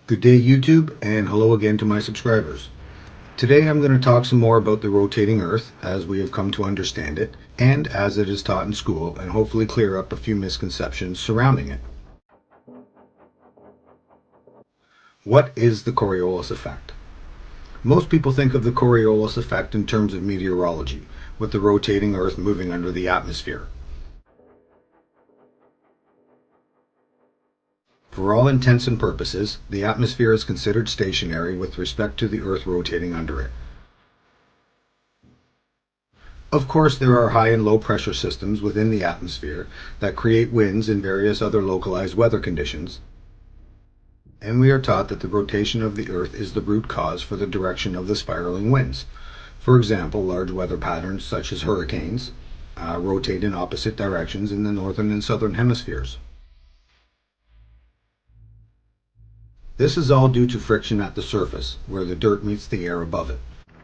Good day YouTube, and hello again to my subscribers. Today I'm going to talk some more about the rotating Earth as we have come to understand it, and as it is taught in school, and hopefully clear up a few misconceptions surrounding it. What is the Coriolis effect? Most people think of the Coriolis effect in terms of meteorology, with the rotating Earth moving under the atmosphere. For all intents and purposes, the atmosphere is considered stationary with respect to the Earth rotating under it. Of course, there are high and low pressure systems within the atmosphere that create winds and various other localized weather conditions, and we are taught that the rotation of the Earth is the root cause for the direction of the spiraling winds. For example, large weather patterns such as hurricanes rotate in opposite directions in the northern and southern hemispheres. This is all due to friction at the surface, where the dirt meets the air above it.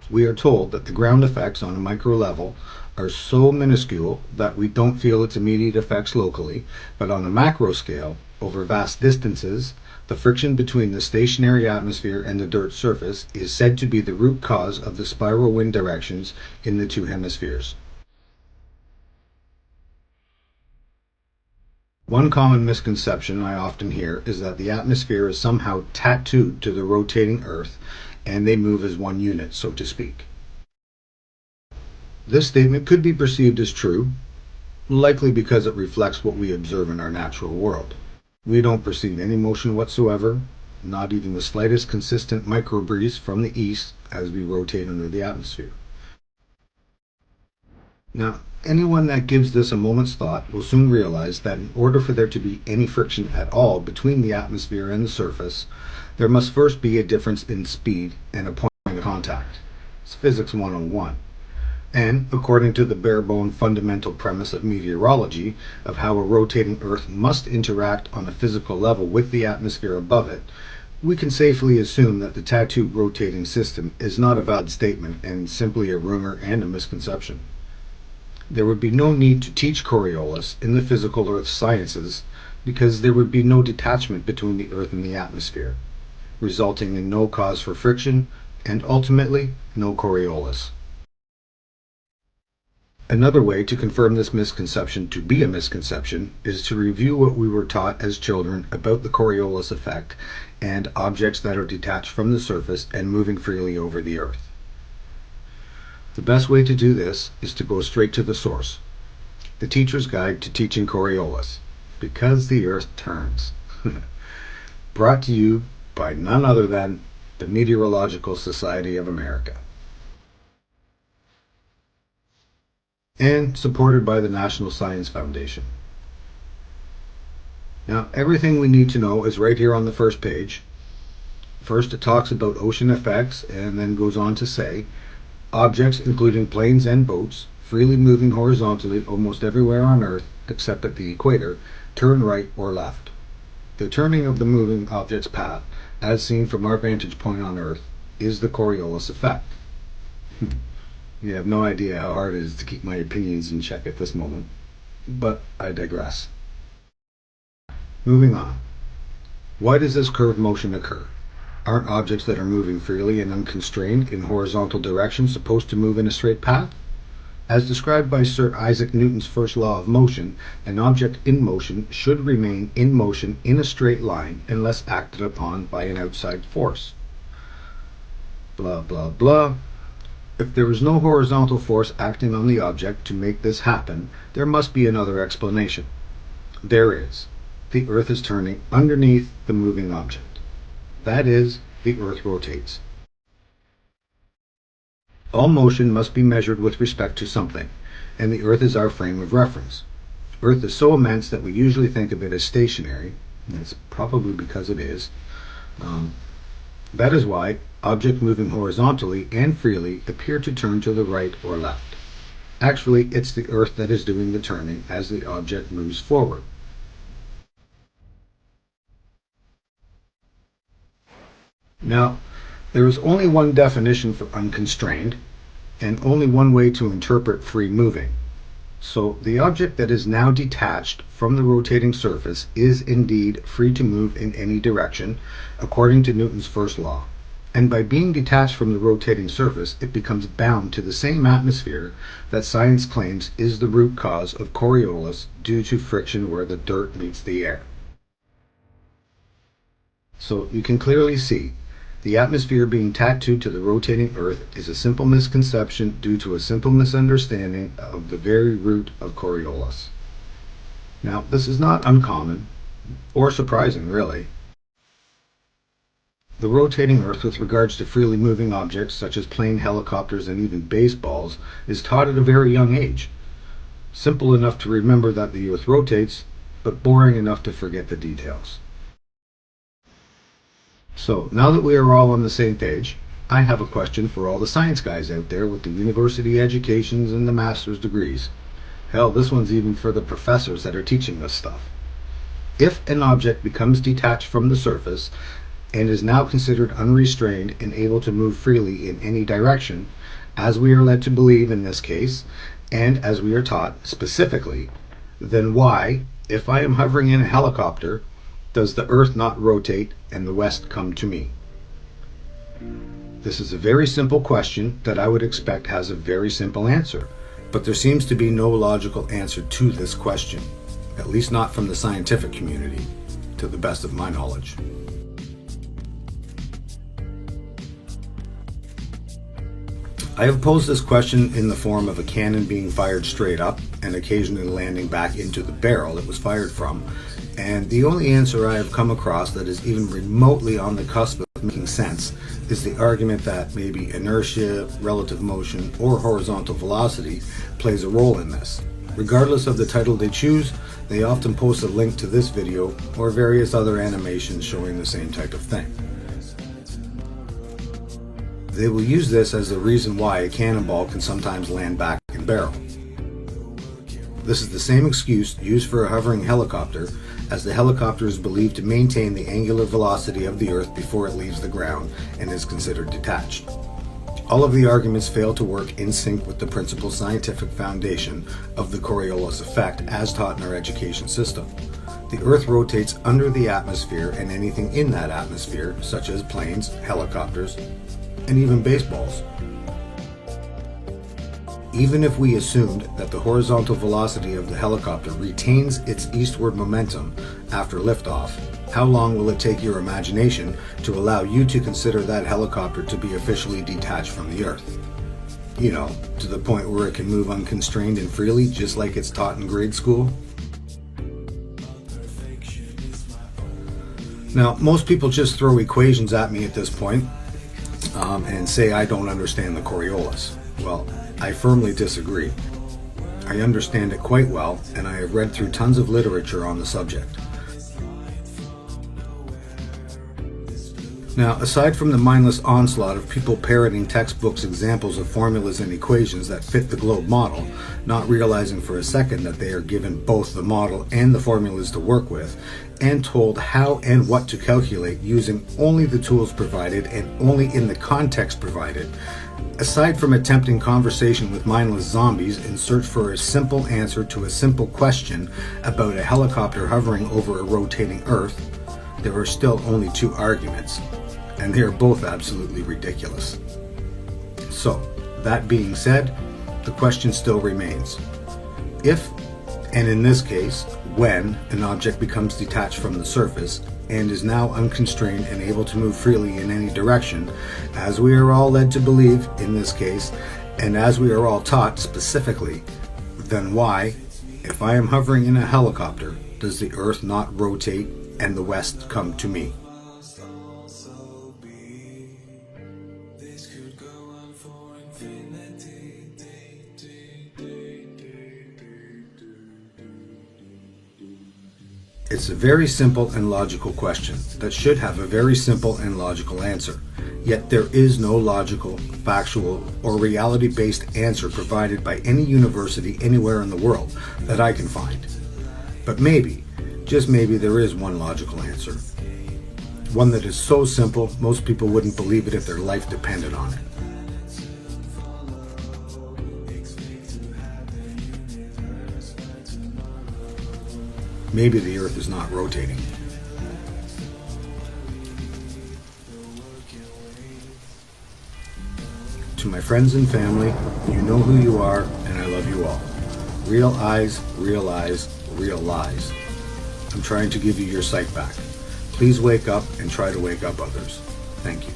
We are told that the ground effects on a micro level are so minuscule that we don't feel its immediate effects locally, but on a macro scale, over vast distances, the friction between the stationary atmosphere and the dirt surface is said to be the root cause of the spiral wind directions in the two hemispheres. One common misconception I often hear is that the atmosphere is somehow tattooed to the rotating Earth and they move as one unit, so to speak. This statement could be perceived as true, likely because it reflects what we observe in our natural world. We don't perceive any motion whatsoever, not even the slightest consistent microbreeze from the east as we rotate under the atmosphere. Now, anyone that gives this a moment's thought will soon realize that in order for there to be any friction at all between the atmosphere and the surface, there must first be a difference in speed and a point of contact. It's Physics 101. And according to the bare-bone fundamental premise of meteorology, of how a rotating Earth must interact on a physical level with the atmosphere above it, we can safely assume that the tattooed rotating system is not a valid statement and simply a rumor and a misconception. There would be no need to teach Coriolis in the physical Earth sciences because there would be no detachment between the Earth and the atmosphere, resulting in no cause for friction and ultimately no Coriolis. Another way to confirm this misconception to be a misconception is to review what we were taught as children about the Coriolis effect and objects that are detached from the surface and moving freely over the Earth. The best way to do this is to go straight to the source, the Teacher's Guide to Teaching Coriolis, Because the Earth Turns. Brought to you by none other than the Meteorological Society of America, and supported by the National Science Foundation. Now, everything we need to know is right here on the first page. First, it talks about ocean effects and then goes on to say, objects, including planes and boats, freely moving horizontally almost everywhere on Earth, except at the equator, turn right or left. The turning of the moving object's path, as seen from our vantage point on Earth, is the Coriolis effect. You have no idea how hard it is to keep my opinions in check at this moment, but I digress. Moving on. Why does this curved motion occur? Aren't objects that are moving freely and unconstrained in horizontal directions supposed to move in a straight path? As described by Sir Isaac Newton's first law of motion, an object in motion should remain in motion in a straight line unless acted upon by an outside force. Blah, blah, blah. If there is no horizontal force acting on the object to make this happen, there must be another explanation. There is. The Earth is turning underneath the moving object. That is, the Earth rotates. All motion must be measured with respect to something, and the Earth is our frame of reference. Earth is so immense that we usually think of it as stationary, and it's probably because it is. That is why objects moving horizontally and freely appear to turn to the right or left. Actually, it's the Earth that is doing the turning as the object moves forward. Now, there is only one definition for unconstrained, and only one way to interpret free moving. So the object that is now detached from the rotating surface is indeed free to move in any direction, according to Newton's first law. And by being detached from the rotating surface, it becomes bound to the same atmosphere that science claims is the root cause of Coriolis due to friction where the dirt meets the air. So you can clearly see the atmosphere being tattooed to the rotating Earth is a simple misconception due to a simple misunderstanding of the very root of Coriolis. Now, this is not uncommon or surprising, really. The rotating Earth with regards to freely moving objects such as plane, helicopters, and even baseballs is taught at a very young age. Simple enough to remember that the Earth rotates, but boring enough to forget the details. So, now that we are all on the same page, I have a question for all the science guys out there with the university educations and the master's degrees. Hell, this one's even for the professors that are teaching this stuff. If an object becomes detached from the surface and is now considered unrestrained and able to move freely in any direction, as we are led to believe in this case, and as we are taught specifically, then why, if I am hovering in a helicopter, does the Earth not rotate and the West come to me? This is a very simple question that I would expect has a very simple answer, but there seems to be no logical answer to this question, at least not from the scientific community, to the best of my knowledge. I have posed this question in the form of a cannon being fired straight up and occasionally landing back into the barrel it was fired from, and the only answer I have come across that is even remotely on the cusp of making sense is the argument that maybe inertia, relative motion, or horizontal velocity plays a role in this. Regardless of the title they choose, they often post a link to this video or various other animations showing the same type of thing. They will use this as the reason why a cannonball can sometimes land back in barrel. This is the same excuse used for a hovering helicopter, as the helicopter is believed to maintain the angular velocity of the Earth before it leaves the ground and is considered detached. All of the arguments fail to work in sync with the principal scientific foundation of the Coriolis effect as taught in our education system. The Earth rotates under the atmosphere and anything in that atmosphere, such as planes, helicopters, and even baseballs. Even if we assumed that the horizontal velocity of the helicopter retains its eastward momentum after liftoff, how long will it take your imagination to allow you to consider that helicopter to be officially detached from the Earth? You know, to the point where it can move unconstrained and freely, just like it's taught in grade school? Now, most people just throw equations at me at this point and say I don't understand the Coriolis. Well, I firmly disagree. I understand it quite well, and I have read through tons of literature on the subject. Now, aside from the mindless onslaught of people parroting textbooks examples of formulas and equations that fit the globe model, not realizing for a second that they are given both the model and the formulas to work with, and told how and what to calculate using only the tools provided and only in the context provided, aside from attempting conversation with mindless zombies in search for a simple answer to a simple question about a helicopter hovering over a rotating Earth, there are still only two arguments, and they are both absolutely ridiculous. So, that being said, the question still remains. If, and in this case, when, an object becomes detached from the surface and is now unconstrained and able to move freely in any direction, as we are all led to believe in this case, and as we are all taught specifically, then why, if I am hovering in a helicopter, does the Earth not rotate and the West come to me? It's a very simple and logical question that should have a very simple and logical answer. Yet there is no logical, factual, or reality-based answer provided by any university anywhere in the world that I can find. But maybe, just maybe, there is one logical answer. One that is so simple, most people wouldn't believe it if their life depended on it. Maybe the Earth is not rotating. To my friends and family, you know who you are, and I love you all. Real eyes, real eyes, real lies. I'm trying to give you your sight back. Please wake up and try to wake up others. Thank you.